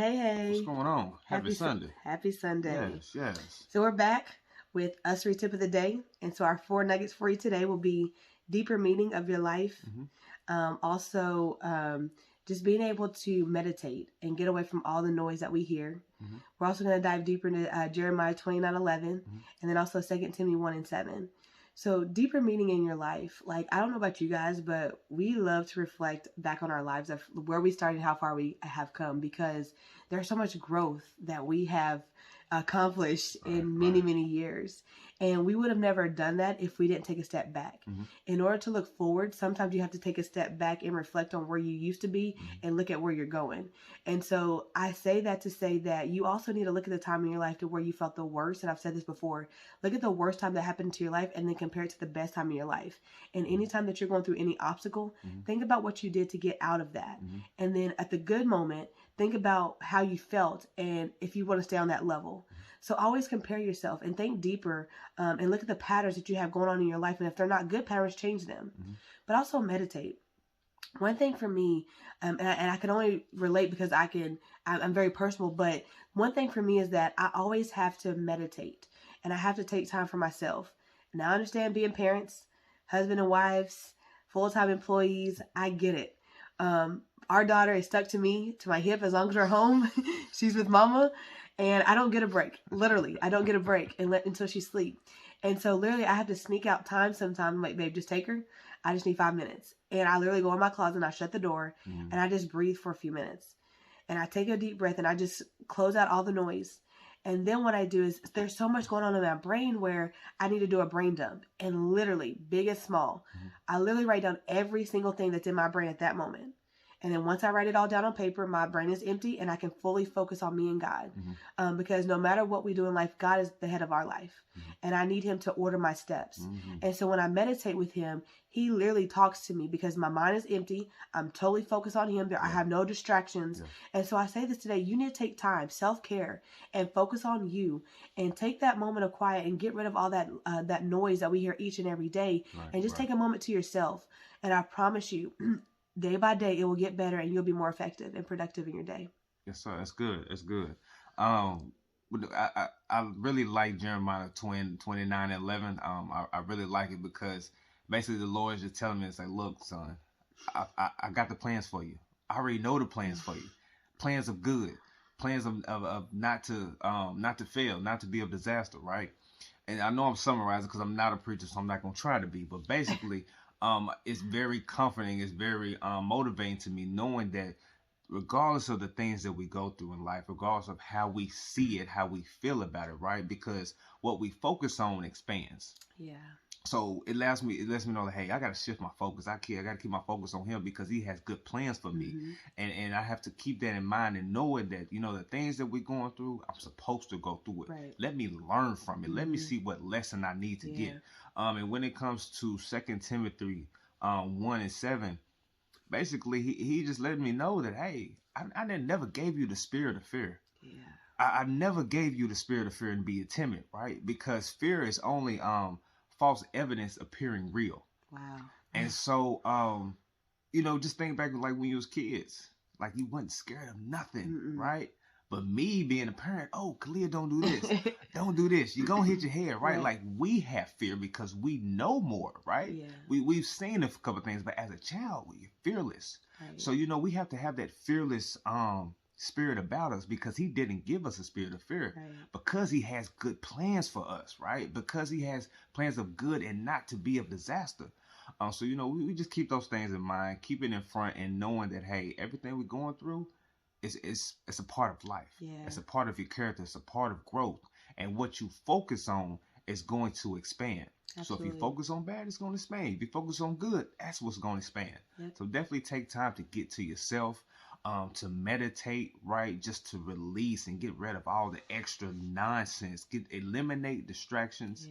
What's Hey. going on? Happy Sunday. Happy Sunday. Yes. So we're back with Ussery Tip of the Day. And so our 4 nuggets for you today will be deeper meaning of your life. Also, just being able to meditate and get away from all the noise that we hear. We're also going to dive deeper into Jeremiah 29:11 and then also 2 Timothy 1:7. So deeper meaning in your life. Like, I don't know about you guys, but we love to reflect back on our lives of where we started, how far we have come, because there's so much growth that we have accomplished in many years. And we would have never done that if we didn't take a step back. In order to look forward, sometimes you have to take a step back and reflect on where you used to be and look at where you're going. And so I say that to say that you also need to look at the time in your life to where you felt the worst. And I've said this before, look at the worst time that happened to your life and then compare it to the best time in your life. And anytime that you're going through any obstacle, think about what you did to get out of that. And then at the good moment, think about how you felt and if you want to stay on that level. So always compare yourself and think deeper and look at the patterns that you have going on in your life. And if they're not good patterns, change them. But also meditate. One thing for me, and I can only relate because I'm very personal, but one thing for me is that I always have to meditate and I have to take time for myself. Now I understand being parents, husband and wives, full-time employees, I get it. Our daughter is stuck to me, to my hip, as long as we're home. She's with mama. And I don't get a break. Literally, I don't get a break until she sleeps. And so literally I have to sneak out time sometimes. I'm like, babe, just take her. I just need 5 minutes. And I literally go in my closet and I shut the door and I just breathe for a few minutes. And I take a deep breath and I just close out all the noise. And then what I do is there's so much going on in my brain where I need to do a brain dump. And literally, big and small, I literally write down every single thing that's in my brain at that moment. And then once I write it all down on paper, my brain is empty and I can fully focus on me and God. Because no matter what we do in life, God is the head of our life. And I need him to order my steps. And so when I meditate with him, he literally talks to me because my mind is empty. I'm totally focused on him. I have no distractions. And so I say this today, you need to take time, self-care, and focus on you. And take that moment of quiet and get rid of all that noise that we hear each and every day. And just take a moment to yourself. And I promise you, day by day, it will get better and you'll be more effective and productive in your day. Yes, sir. That's good. That's good. I really like Jeremiah 29:11. I really like it because basically the Lord is just telling me, it's like, look, son, I got the plans for you. I already know the plans for you. Plans of good. Plans of not to fail, not to be a disaster, right? And I know I'm summarizing because I'm not a preacher, so I'm not going to try to be. But basically, it's very comforting. It's very motivating to me knowing that regardless of the things that we go through in life, regardless of how we see it, how we feel about it, right? Because what we focus on expands. Yeah. So it lets me know that, hey, I got to shift my focus. I got to keep my focus on him because he has good plans for me. And I have to keep that in mind and knowing that, the things that we're going through, I'm supposed to go through it. Right. Let me learn from it. Let me see what lesson I need to get. And when it comes to 2 Timothy 1:7, basically he just let me know that, hey, I never gave you the spirit of fear. I never gave you the spirit of fear and be timid, right? Because fear is only false evidence appearing real. Wow. And so just think back like when you was kids, like you wasn't scared of nothing, right? But me being a parent, oh, Kalia, don't do this. Don't do this. You're going to hit your head, right? Like we have fear because we know more, right? Yeah. We've seen a couple of things, but as a child, you're fearless. Right. So, we have to have that fearless spirit about us because he didn't give us a spirit of fear because he has good plans for us, right? Because he has plans of good and not to be of disaster. So, we just keep those things in mind, keep it in front and knowing that, hey, everything we're going through, it's a part of life. It's a part of your character. It's a part of growth. And what you focus on is going to expand. Absolutely. So if you focus on bad, it's going to expand. If you focus on good, that's what's going to expand. So definitely take time to get to yourself, to meditate, right? Just to release and get rid of all the extra nonsense. Eliminate distractions,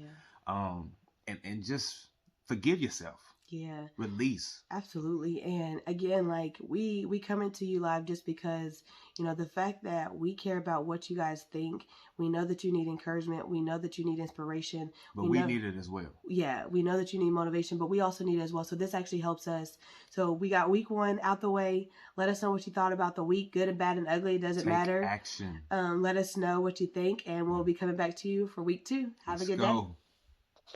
and just forgive yourself. Yeah. Release. Absolutely. And again, like we coming to you live just because, you know, the fact that we care about what you guys think. We know that you need encouragement. We know that you need inspiration. But we need it as well. Yeah, we know that you need motivation, but we also need it as well. So this actually helps us. So we got week 1 out the way. Let us know what you thought about the week, good and bad and ugly. It doesn't matter. Take action. Let us know what you think, and we'll be coming back to you for week 2. Have a good day.